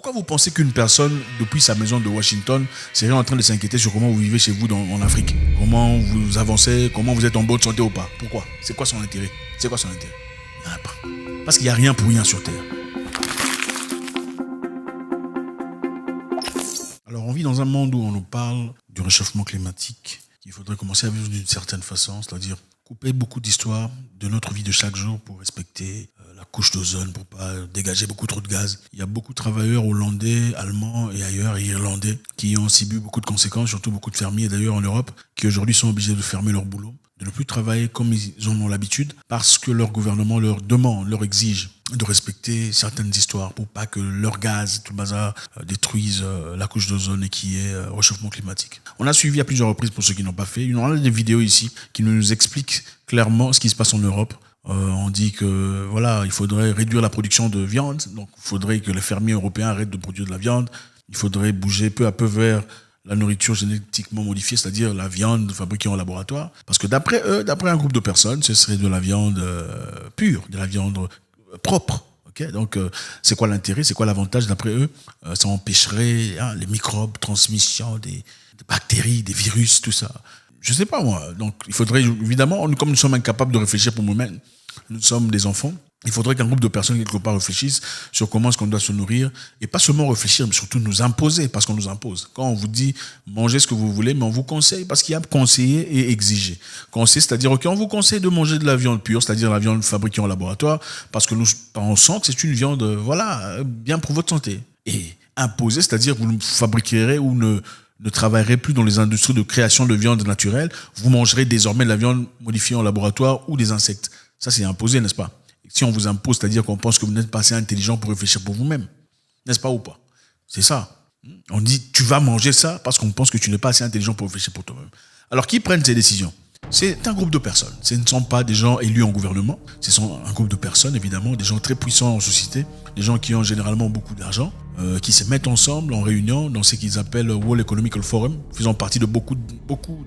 Pourquoi vous pensez qu'une personne, depuis sa maison de Washington, serait en train de s'inquiéter sur comment vous vivez chez vous en Afrique? Comment vous avancez? Comment vous êtes en bonne santé ou pas? Pourquoi? C'est quoi son intérêt? Il n'y en a pas. Parce qu'il n'y a rien pour rien sur Terre. Alors, on vit dans un monde où on nous parle du réchauffement climatique, qu'il faudrait commencer à vivre d'une certaine façon, c'est-à-dire couper beaucoup d'histoires de notre vie de chaque jour pour respecter la couche d'ozone, pour pas dégager beaucoup trop de gaz. Il y a beaucoup de travailleurs hollandais, allemands et ailleurs, et irlandais, qui ont subi beaucoup de conséquences, surtout beaucoup de fermiers d'ailleurs en Europe, qui aujourd'hui sont obligés de fermer leur boulot, de ne plus travailler comme ils en ont l'habitude, parce que leur gouvernement leur demande, leur exige de respecter certaines histoires pour pas que leur gaz, tout le bazar, détruise la couche d'ozone et qui est réchauffement climatique. On a suivi à plusieurs reprises, pour ceux qui n'ont pas fait, on a des vidéos ici qui nous expliquent clairement ce qui se passe en Europe. On dit que voilà, il faudrait réduire la production de viande, donc il faudrait que les fermiers européens arrêtent de produire de la viande. Il faudrait bouger peu à peu vers la nourriture génétiquement modifiée, c'est-à-dire la viande fabriquée en laboratoire. Parce que d'après eux, d'après un groupe de personnes, ce serait de la viande pure, de la viande propre. Okay, donc, c'est quoi l'intérêt? C'est quoi l'avantage d'après eux? Ça empêcherait les microbes, transmission des bactéries, des virus, tout ça. Je sais pas moi. Donc, il faudrait évidemment, comme nous sommes incapables de réfléchir pour nous-mêmes, nous sommes des enfants. Il faudrait qu'un groupe de personnes quelque part réfléchissent sur comment est-ce qu'on doit se nourrir et pas seulement réfléchir, mais surtout nous imposer, parce qu'on nous impose. Quand on vous dit mangez ce que vous voulez, mais on vous conseille parce qu'il y a conseiller et exiger. Conseiller, c'est-à-dire ok, on vous conseille de manger de la viande pure, c'est-à-dire la viande fabriquée en laboratoire, parce que nous pensons que c'est une viande, bien pour votre santé. Et imposer, c'est-à-dire vous ne fabriquerez ou ne travaillerez plus dans les industries de création de viande naturelle, vous mangerez désormais de la viande modifiée en laboratoire ou des insectes. Ça, c'est imposé, n'est-ce pas? Si on vous impose, c'est-à-dire qu'on pense que vous n'êtes pas assez intelligent pour réfléchir pour vous-même. N'est-ce pas ou pas? C'est ça. On dit, tu vas manger ça parce qu'on pense que tu n'es pas assez intelligent pour réfléchir pour toi-même. Alors, qui prennent ces décisions? C'est un groupe de personnes. Ce ne sont pas des gens élus en gouvernement. Ce sont un groupe de personnes, évidemment, des gens très puissants en société, des gens qui ont généralement beaucoup d'argent, qui se mettent ensemble en réunion dans ce qu'ils appellent World Economic Forum, faisant partie de beaucoup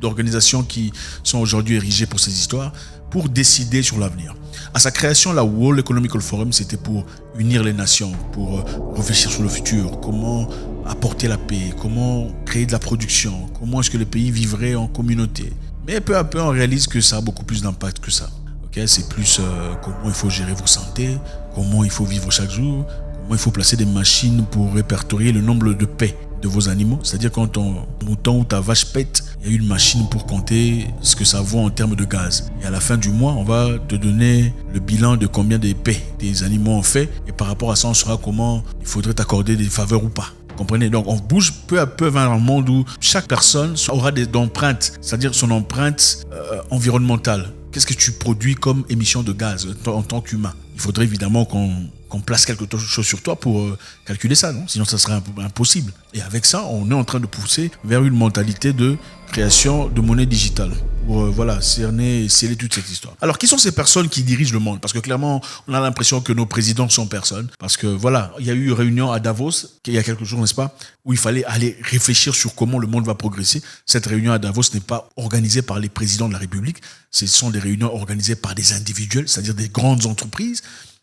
d'organisations qui sont aujourd'hui érigées pour ces histoires, pour décider sur l'avenir. À sa création, la World Economic Forum, c'était pour unir les nations, pour réfléchir sur le futur, comment apporter la paix, comment créer de la production, comment est-ce que les pays vivraient en communauté. Mais peu à peu, on réalise que ça a beaucoup plus d'impact que ça. Okay, c'est plus comment il faut gérer vos santé, comment il faut vivre chaque jour, comment il faut placer des machines pour répertorier le nombre de paix de vos animaux. C'est-à-dire quand ton mouton ou ta vache pète, il y a une machine pour compter ce que ça vaut en termes de gaz. Et à la fin du mois, on va te donner le bilan de combien de paix tes animaux ont fait. Et par rapport à ça, on saura comment il faudrait t'accorder des faveurs ou pas. Comprenez? Donc on bouge peu à peu vers un monde où chaque personne aura des empreintes, c'est-à-dire son empreinte environnementale. Qu'est-ce que tu produis comme émission de gaz en tant qu'humain? Il faudrait évidemment qu'on place quelque chose sur toi pour calculer ça, non? Sinon ça serait impossible. Et avec ça, on est en train de pousser vers une mentalité de création de monnaie digitale pour cerner et sceller toute cette histoire. Alors, qui sont ces personnes qui dirigent le monde? Parce que clairement, on a l'impression que nos présidents sont personne. Parce que il y a eu une réunion à Davos, il y a quelques jours, n'est-ce pas, où il fallait aller réfléchir sur comment le monde va progresser. Cette réunion à Davos n'est pas organisée par les présidents de la République. Ce sont des réunions organisées par des individuels, c'est-à-dire des grandes entreprises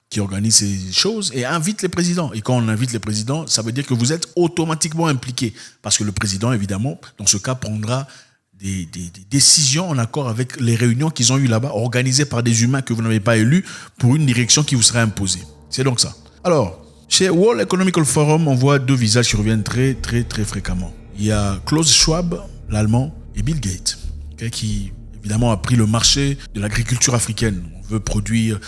qui organisent ces choses et invitent les présidents. Et quand on invite les présidents, ça veut dire que vous êtes automatiquement impliqué. Parce que le président, évidemment, dans ce cas, prendra des décisions en accord avec les réunions qu'ils ont eues là-bas, organisées par des humains que vous n'avez pas élus pour une direction qui vous sera imposée. C'est donc ça. Alors, chez World Economic Forum, on voit deux visages qui reviennent très, très, très fréquemment. Il y a Klaus Schwab, l'allemand, et Bill Gates, qui, évidemment, a pris le marché de l'agriculture africaine. On veut produire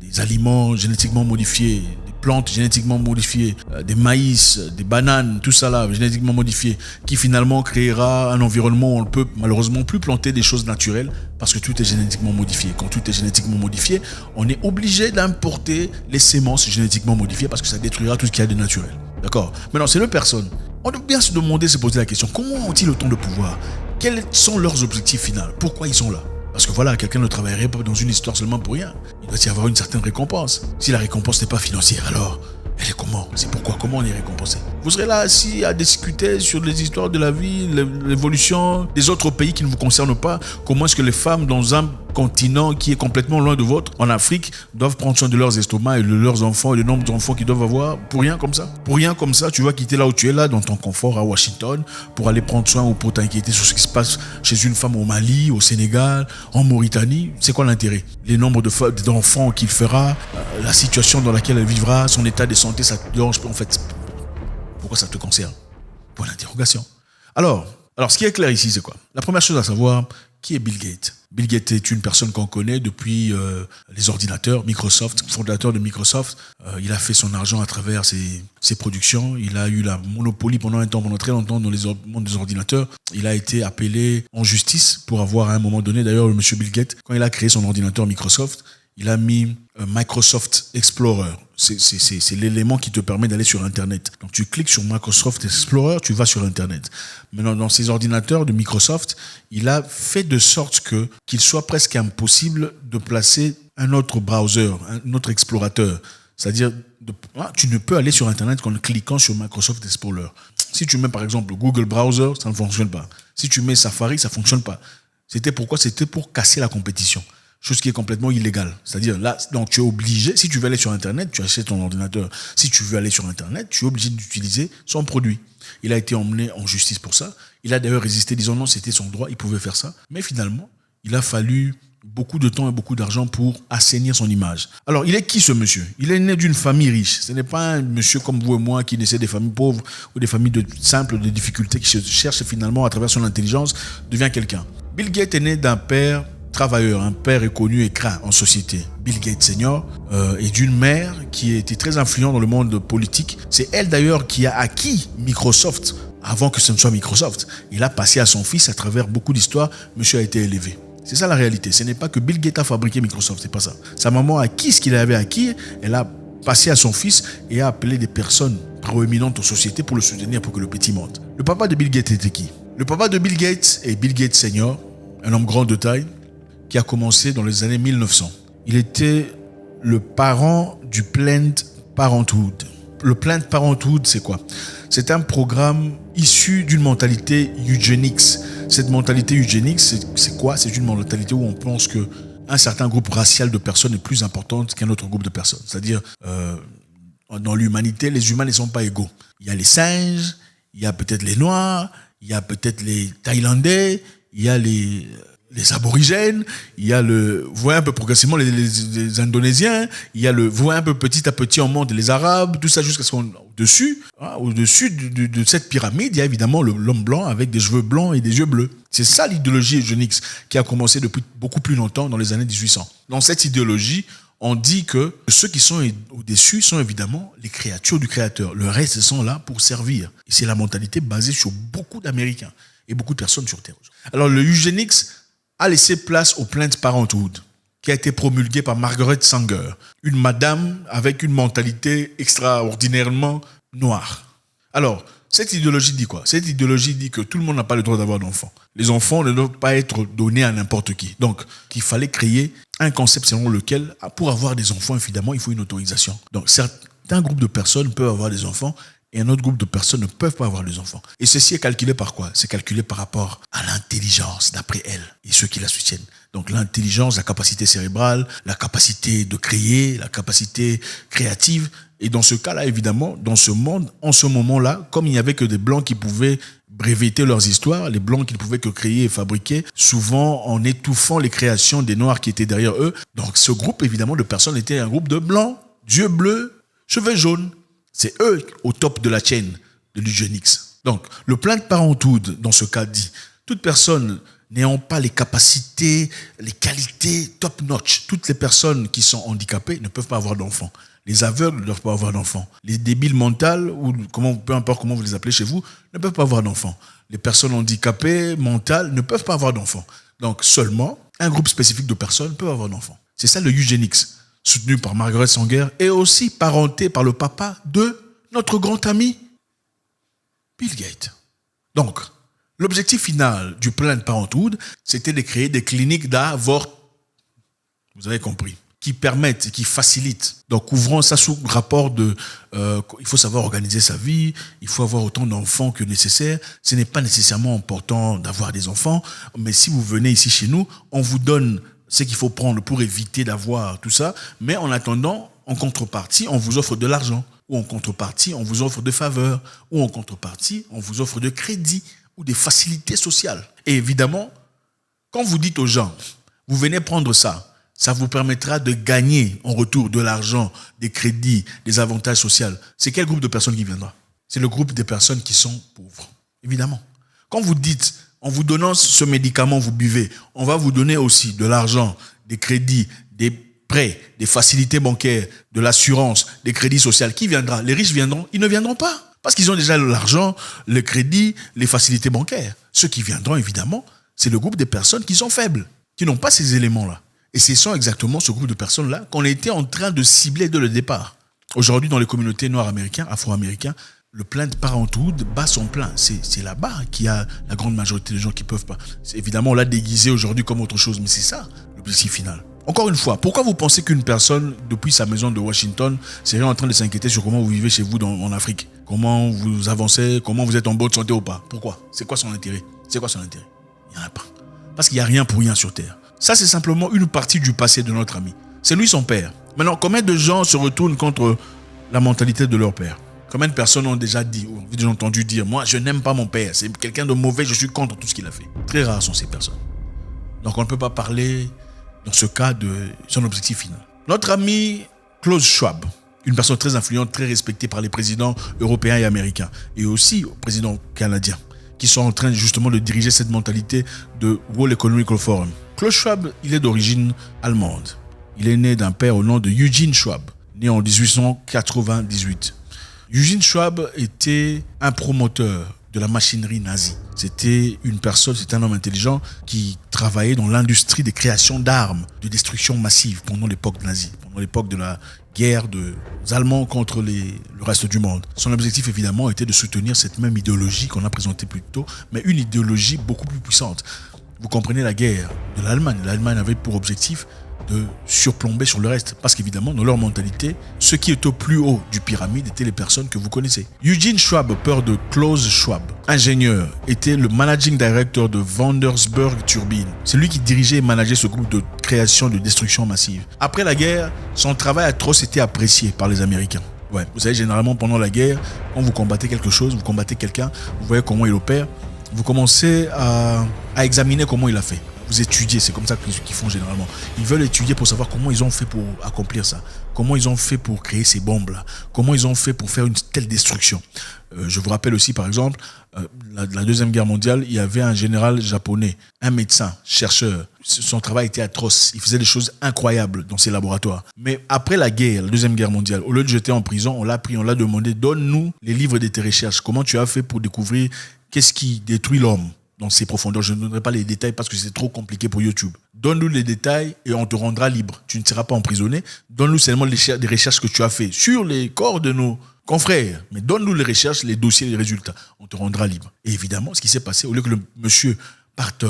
des aliments génétiquement modifiés, des plantes génétiquement modifiées, des maïs, des bananes, tout ça là, génétiquement modifié, qui finalement créera un environnement où on ne peut malheureusement plus planter des choses naturelles parce que tout est génétiquement modifié. Quand tout est génétiquement modifié, on est obligé d'importer les semences génétiquement modifiées parce que ça détruira tout ce qu'il y a de naturel. D'accord? Maintenant, c'est deux personnes. On doit bien se demander, se poser la question, comment ont-ils autant de pouvoir? Quels sont leurs objectifs finaux? Pourquoi ils sont là? Parce que quelqu'un ne travaillerait pas dans une histoire seulement pour rien. Il doit y avoir une certaine récompense. Si la récompense n'est pas financière, alors elle est comment? C'est pourquoi? Comment on est récompensé? Vous serez là assis à discuter sur les histoires de la vie, l'évolution des autres pays qui ne vous concernent pas. Comment est-ce que les femmes dans un continent qui est complètement loin de vôtre, en Afrique, doivent prendre soin de leurs estomacs et de leurs enfants et le nombre d'enfants qu'ils doivent avoir pour rien comme ça. Pour rien comme ça, tu vas quitter là où tu es, là, dans ton confort à Washington, pour aller prendre soin ou pour t'inquiéter sur ce qui se passe chez une femme au Mali, au Sénégal, en Mauritanie. C'est quoi l'intérêt? Les nombres d'enfants qu'il fera, la situation dans laquelle elle vivra, son état de santé, ça te dérange pas en fait. Pourquoi ça te concerne? Point d'interrogation. Alors, ce qui est clair ici, c'est quoi? La première chose à savoir, qui est Bill Gates? Bill Gates est une personne qu'on connaît depuis les ordinateurs, Microsoft, fondateur de Microsoft. Il a fait son argent à travers ses productions. Il a eu la monopolie pendant très longtemps dans le monde des ordinateurs. Il a été appelé en justice pour avoir à un moment donné, d'ailleurs, le monsieur Bill Gates, quand il a créé son ordinateur Microsoft, il a mis Microsoft Explorer. C'est l'élément qui te permet d'aller sur Internet. Donc tu cliques sur Microsoft Explorer, tu vas sur Internet. Maintenant, dans ces ordinateurs de Microsoft, il a fait de sorte qu'il soit presque impossible de placer un autre browser, un autre explorateur. C'est-à-dire, tu ne peux aller sur Internet qu'en cliquant sur Microsoft Explorer. Si tu mets par exemple Google Browser, ça ne fonctionne pas. Si tu mets Safari, ça ne fonctionne pas. C'était pourquoi? C'était pour casser la compétition. Chose qui est complètement illégale. C'est-à-dire, là, donc tu es obligé, si tu veux aller sur Internet, tu achètes ton ordinateur. Si tu veux aller sur Internet, tu es obligé d'utiliser son produit. Il a été emmené en justice pour ça. Il a d'ailleurs résisté, disant non, c'était son droit, il pouvait faire ça. Mais finalement, il a fallu beaucoup de temps et beaucoup d'argent pour assainir son image. Alors, il est qui ce monsieur? Il est né d'une famille riche. Ce n'est pas un monsieur comme vous et moi qui naissait des familles pauvres ou des familles simples, de difficultés, qui cherche finalement, à travers son intelligence, devient quelqu'un. Bill Gates est né d'un père travailleur, un père est connu et craint en société. Bill Gates Senior et d'une mère qui était très influente dans le monde politique. C'est elle d'ailleurs qui a acquis Microsoft avant que ce ne soit Microsoft. Il a passé à son fils à travers beaucoup d'histoires. Monsieur a été élevé. C'est ça la réalité. Ce n'est pas que Bill Gates a fabriqué Microsoft, c'est pas ça. Sa maman a acquis ce qu'il avait acquis. Elle a passé à son fils et a appelé des personnes proéminentes en société pour le soutenir pour que le petit monte. Le papa de Bill Gates était qui? Le papa de Bill Gates est Bill Gates Senior, un homme grand de taille, qui a commencé dans les années 1900. Il était le parent du Planned Parenthood. Le Planned Parenthood, c'est quoi? C'est un programme issu d'une mentalité eugenics. Cette mentalité eugenics, c'est quoi? C'est une mentalité où on pense qu'un certain groupe racial de personnes est plus important qu'un autre groupe de personnes. C'est-à-dire, dans l'humanité, les humains ne sont pas égaux. Il y a les singes, il y a peut-être les Noirs, il y a peut-être les Thaïlandais, il y a les aborigènes, il y a vous voyez un peu progressivement les Indonésiens, il y a vous voyez un peu petit à petit on monte les Arabes, tout ça jusqu'à ce qu'on au-dessus de cette pyramide, il y a évidemment l'homme blanc avec des cheveux blancs et des yeux bleus. C'est ça l'idéologie eugénique qui a commencé depuis beaucoup plus longtemps, dans les années 1800. Dans cette idéologie, on dit que ceux qui sont au-dessus sont évidemment les créatures du Créateur. Le reste sont là pour servir. Et c'est la mentalité basée sur beaucoup d'Américains et beaucoup de personnes sur Terre. Alors le eugénique a laissé place au Planned Parenthood, qui a été promulgué par Margaret Sanger, une madame avec une mentalité extraordinairement noire. Alors, cette idéologie dit quoi? Cette idéologie dit que tout le monde n'a pas le droit d'avoir d'enfants. Les enfants ne doivent pas être donnés à n'importe qui. Donc, qu'il fallait créer un concept selon lequel, pour avoir des enfants, évidemment, il faut une autorisation. Donc, certains groupes de personnes peuvent avoir des enfants, et un autre groupe de personnes ne peuvent pas avoir des enfants. Et ceci est calculé par quoi? C'est calculé par rapport à l'intelligence, d'après elle, et ceux qui la soutiennent. Donc l'intelligence, la capacité cérébrale, la capacité de créer, la capacité créative. Et dans ce cas-là, évidemment, dans ce monde, en ce moment-là, comme il n'y avait que des Blancs qui pouvaient breveter leurs histoires, les Blancs qui ne pouvaient que créer et fabriquer, souvent en étouffant les créations des Noirs qui étaient derrière eux. Donc ce groupe, évidemment, de personnes était un groupe de Blancs, yeux bleus, cheveux jaunes. C'est eux au top de la chaîne de l'eugénique. Donc, le Planned Parenthood, dans ce cas, dit toute personne n'ayant pas les capacités, les qualités top-notch, toutes les personnes qui sont handicapées ne peuvent pas avoir d'enfants. Les aveugles ne doivent pas avoir d'enfants. Les débiles mentales, ou peu importe comment vous les appelez chez vous, ne peuvent pas avoir d'enfants. Les personnes handicapées, mentales, ne peuvent pas avoir d'enfants. Donc, seulement un groupe spécifique de personnes peut avoir d'enfants. C'est ça le eugénique, soutenu par Margaret Sanger et aussi parenté par le papa de notre grand ami Bill Gates. Donc, l'objectif final du Planned Parenthood, c'était de créer des cliniques d'avortement. Vous avez compris. qui permettent, qui facilitent. Donc, ouvrons ça sous rapport de... il faut savoir organiser sa vie, il faut avoir autant d'enfants que nécessaire. Ce n'est pas nécessairement important d'avoir des enfants, mais si vous venez ici chez nous, on vous donne ce qu'il faut prendre pour éviter d'avoir tout ça. Mais en attendant, en contrepartie, on vous offre de l'argent. Ou en contrepartie, on vous offre de faveurs. Ou en contrepartie, on vous offre de crédits ou des facilités sociales. Et évidemment, quand vous dites aux gens, vous venez prendre ça, ça vous permettra de gagner en retour de l'argent, des crédits, des avantages sociaux. C'est quel groupe de personnes qui viendra? C'est le groupe des personnes qui sont pauvres, évidemment. Quand vous dites, en vous donnant ce médicament, vous buvez, on va vous donner aussi de l'argent, des crédits, des prêts, des facilités bancaires, de l'assurance, des crédits sociaux. Qui viendra? Les riches viendront? Ils ne viendront pas. Parce qu'ils ont déjà l'argent, le crédit, les facilités bancaires. Ceux qui viendront, évidemment, c'est le groupe des personnes qui sont faibles, qui n'ont pas ces éléments-là. Et ce sont exactement ce groupe de personnes-là qu'on était en train de cibler dès le départ. Aujourd'hui, dans les communautés noires américaines, afro-américains, le plein de Parenthood bat son plein. C'est là-bas qu'il y a la grande majorité des gens qui ne peuvent pas. Évidemment, on l'a déguisé aujourd'hui comme autre chose, mais c'est ça l'objectif final. Encore une fois, pourquoi vous pensez qu'une personne, depuis sa maison de Washington, serait en train de s'inquiéter sur comment vous vivez chez vous en Afrique? Comment vous avancez? Comment vous êtes en bonne santé ou pas? Pourquoi? C'est quoi son intérêt? C'est quoi son intérêt? Il n'y en a pas. Parce qu'il n'y a rien pour rien sur Terre. Ça, c'est simplement une partie du passé de notre ami. C'est lui son père. Maintenant, combien de gens se retournent contre la mentalité de leur père? Combien de personnes ont déjà dit, ou ont entendu dire, moi, je n'aime pas mon père, c'est quelqu'un de mauvais, je suis contre tout ce qu'il a fait. Très rares sont ces personnes. Donc, on ne peut pas parler, dans ce cas, de son objectif final. Notre ami Klaus Schwab, une personne très influente, très respectée par les présidents européens et américains, et aussi présidents canadiens, qui sont en train justement de diriger cette mentalité de World Economic Forum. Klaus Schwab, il est d'origine allemande. Il est né d'un père au nom de Eugene Schwab, né en 1898. Eugene Schwab était un promoteur de la machinerie nazie. C'était un homme intelligent qui travaillait dans l'industrie des créations d'armes de destruction massive pendant l'époque nazie, pendant l'époque de la guerre des Allemands contre le reste du monde. Son objectif, évidemment, était de soutenir cette même idéologie qu'on a présentée plus tôt, mais une idéologie beaucoup plus puissante. Vous comprenez la guerre de l'Allemagne. L'Allemagne avait pour objectif de surplomber sur le reste. Parce qu'évidemment, dans leur mentalité, ceux qui étaient au plus haut du pyramide étaient les personnes que vous connaissez. Eugene Schwab, père de Klaus Schwab, ingénieur, était le managing director de Vandersburg Turbine. C'est lui qui dirigeait et manageait ce groupe de création de destruction massive. Après la guerre, son travail atroce était apprécié par les Américains. Ouais, vous savez, généralement, pendant la guerre, quand vous combattez quelque chose, vous combattez quelqu'un, vous voyez comment il opère, vous commencez à examiner comment il a fait. Vous étudiez, c'est comme ça qu'ils font généralement. Ils veulent étudier pour savoir comment ils ont fait pour accomplir ça. Comment ils ont fait pour créer ces bombes-là. Comment ils ont fait pour faire une telle destruction. Je vous rappelle aussi, par exemple, la Deuxième Guerre mondiale, il y avait un général japonais, un médecin, chercheur. Son travail était atroce. Il faisait des choses incroyables dans ses laboratoires. Mais après la guerre, la Deuxième Guerre mondiale, au lieu de jeter en prison, on l'a pris, on l'a demandé, donne-nous les livres de tes recherches. Comment tu as fait pour découvrir qu'est-ce qui détruit l'homme dans ses profondeurs. Je ne donnerai pas les détails parce que c'est trop compliqué pour YouTube. Donne-nous les détails et on te rendra libre. Tu ne seras pas emprisonné. Donne-nous seulement des recherches que tu as fait sur les corps de nos confrères. Mais donne-nous les recherches, les dossiers, les résultats. On te rendra libre. Et évidemment, ce qui s'est passé, au lieu que le monsieur parte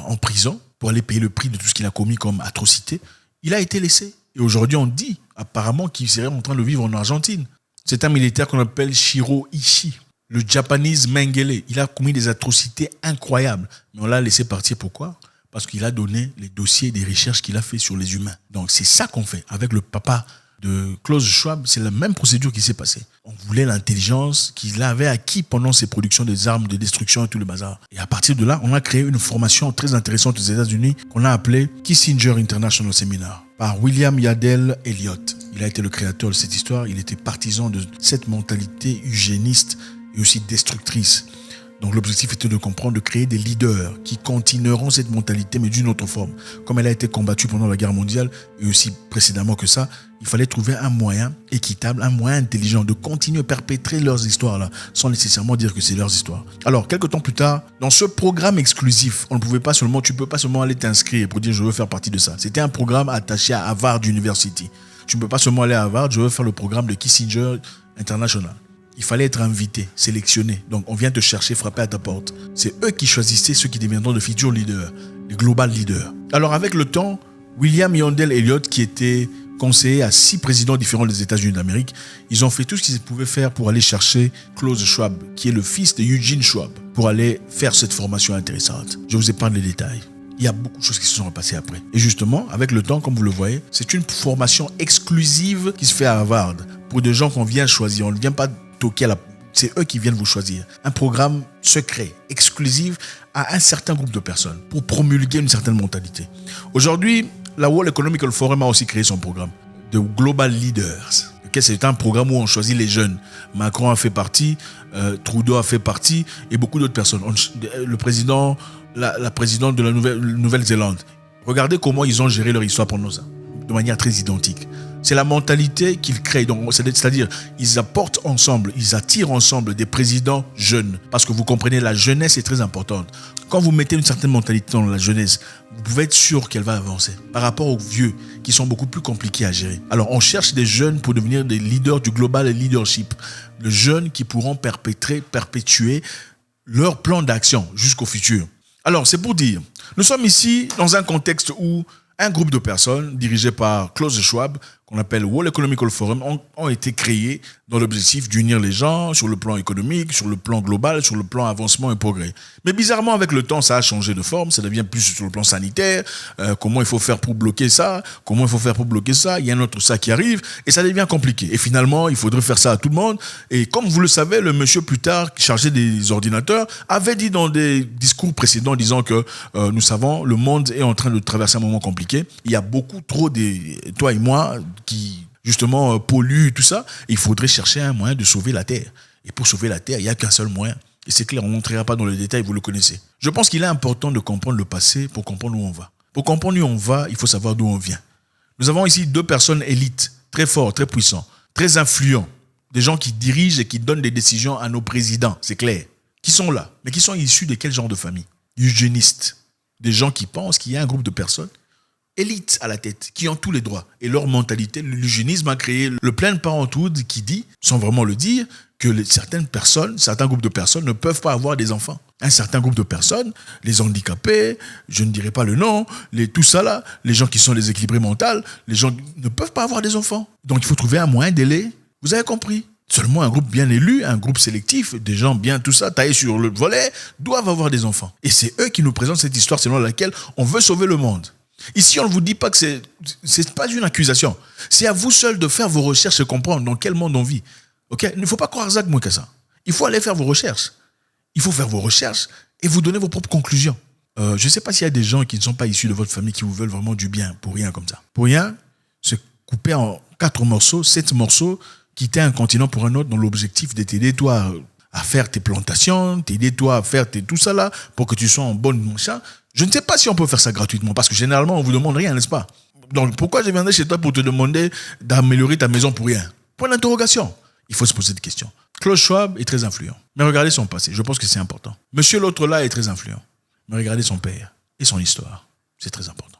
en prison pour aller payer le prix de tout ce qu'il a commis comme atrocité, il a été laissé. Et aujourd'hui, on dit apparemment qu'il serait en train de vivre en Argentine. C'est un militaire qu'on appelle Shiro Ishii. Le Japanese Mengele, il a commis des atrocités incroyables. Mais on l'a laissé partir. Pourquoi? Parce qu'il a donné les dossiers des recherches qu'il a fait sur les humains. Donc c'est ça qu'on fait. Avec le papa de Klaus Schwab, c'est la même procédure qui s'est passée. On voulait l'intelligence qu'il avait acquis pendant ses productions des armes de destruction et tout le bazar. Et à partir de là, on a créé une formation très intéressante aux États-Unis qu'on a appelée Kissinger International Seminar par William Yardley Elliott. Il a été le créateur de cette histoire. Il était partisan de cette mentalité eugéniste et aussi destructrice. Donc l'objectif était de comprendre, de créer des leaders qui continueront cette mentalité mais d'une autre forme. Comme elle a été combattue pendant la guerre mondiale et aussi précédemment que ça, il fallait trouver un moyen équitable, un moyen intelligent de continuer à perpétrer leurs histoires-là sans nécessairement dire que c'est leurs histoires. Alors, quelques temps plus tard, dans ce programme exclusif, tu peux pas seulement aller t'inscrire pour dire je veux faire partie de ça. C'était un programme attaché à Harvard University. Tu ne peux pas seulement aller à Harvard, je veux faire le programme de Kissinger International. Il fallait être invité, sélectionné. Donc, on vient te chercher, frapper à ta porte. C'est eux qui choisissaient ceux qui deviendront de futurs leaders, les global leaders. Alors, avec le temps, William Yandell Elliott, qui était conseiller à 6 présidents différents des États-Unis d'Amérique, ils ont fait tout ce qu'ils pouvaient faire pour aller chercher Klaus Schwab, qui est le fils de Eugene Schwab, pour aller faire cette formation intéressante. Je vous épargne les détails. Il y a beaucoup de choses qui se sont passées après. Et justement, avec le temps, comme vous le voyez, c'est une formation exclusive qui se fait à Harvard pour des gens qu'on vient choisir. On ne vient pas toquer à la... C'est eux qui viennent vous choisir. Un programme secret, exclusif à un certain groupe de personnes pour promulguer une certaine mentalité. Aujourd'hui, la World Economic Forum a aussi créé son programme de Global Leaders. Okay, c'est un programme où on choisit les jeunes. Macron a fait partie, Trudeau a fait partie et beaucoup d'autres personnes. Le président, la présidente de la Nouvelle-Zélande. Regardez comment ils ont géré leur histoire pendant ça, de manière très identique. C'est la mentalité qu'ils créent. Donc, c'est-à-dire, ils apportent ensemble, ils attirent ensemble des présidents jeunes. Parce que vous comprenez, la jeunesse est très importante. Quand vous mettez une certaine mentalité dans la jeunesse, vous pouvez être sûr qu'elle va avancer. Par rapport aux vieux, qui sont beaucoup plus compliqués à gérer. Alors, on cherche des jeunes pour devenir des leaders du global leadership. Les jeunes qui pourront perpétuer leur plan d'action jusqu'au futur. Alors, c'est pour dire, nous sommes ici dans un contexte où un groupe de personnes dirigées par Klaus Schwab, qu'on appelle World Economic Forum, ont été créés dans l'objectif d'unir les gens sur le plan économique, sur le plan global, sur le plan avancement et progrès. Mais bizarrement, avec le temps, ça a changé de forme, ça devient plus sur le plan sanitaire, comment il faut faire pour bloquer ça, comment il faut faire pour bloquer ça, il y a un autre ça qui arrive, et ça devient compliqué. Et finalement, il faudrait faire ça à tout le monde. Et comme vous le savez, le monsieur plus tard, chargé des ordinateurs, avait dit dans des discours précédents, disant que nous savons, le monde est en train de traverser un moment compliqué. Il y a beaucoup trop de, toi et moi, qui justement polluent tout ça. Il faudrait chercher un moyen de sauver la Terre. Et pour sauver la Terre, il n'y a qu'un seul moyen. Et c'est clair, on n'entrera pas dans les détails, vous le connaissez. Je pense qu'il est important de comprendre le passé pour comprendre où on va. Pour comprendre où on va, il faut savoir d'où on vient. Nous avons ici 2 personnes élites, très forts, très puissants, très influents. Des gens qui dirigent et qui donnent des décisions à nos présidents, c'est clair. Qui sont là, mais qui sont issus de quel genre de famille? Eugénistes. Des gens qui pensent qu'il y a un groupe de personnes élites à la tête, qui ont tous les droits. Et leur mentalité, l'eugénisme a créé le Planned Parenthood qui dit, sans vraiment le dire, que certaines personnes, certains groupes de personnes ne peuvent pas avoir des enfants. Un certain groupe de personnes, les handicapés, je ne dirai pas le nom, tout ça là, les gens qui sont déséquilibrés mentaux, les gens ne peuvent pas avoir des enfants. Donc il faut trouver un moyen d'aider. Vous avez compris? Seulement un groupe bien élu, un groupe sélectif, des gens bien tout ça, taillés sur le volet, doivent avoir des enfants. Et c'est eux qui nous présentent cette histoire selon laquelle on veut sauver le monde. Ici, on ne vous dit pas que c'est pas une accusation. C'est à vous seul de faire vos recherches et comprendre dans quel monde on vit. Okay? Il ne faut pas croire Zach moins que ça. Il faut aller faire vos recherches. Il faut faire vos recherches et vous donner vos propres conclusions. Je ne sais pas s'il y a des gens qui ne sont pas issus de votre famille qui vous veulent vraiment du bien, pour rien comme ça. Pour rien, se couper en 4 morceaux, 7 morceaux, quitter un continent pour un autre dans l'objectif de t'aider, toi, à faire tes plantations, t'aider, toi, à faire tout ça là, pour que tu sois en bonne machin. Je ne sais pas si on peut faire ça gratuitement, parce que généralement, on ne vous demande rien, n'est-ce pas? Donc, pourquoi je viendrais chez toi pour te demander d'améliorer ta maison pour rien? Point d'interrogation. Il faut se poser des questions. Klaus Schwab est très influent. Mais regardez son passé, je pense que c'est important. Monsieur l'autre là est très influent. Mais regardez son père et son histoire. C'est très important.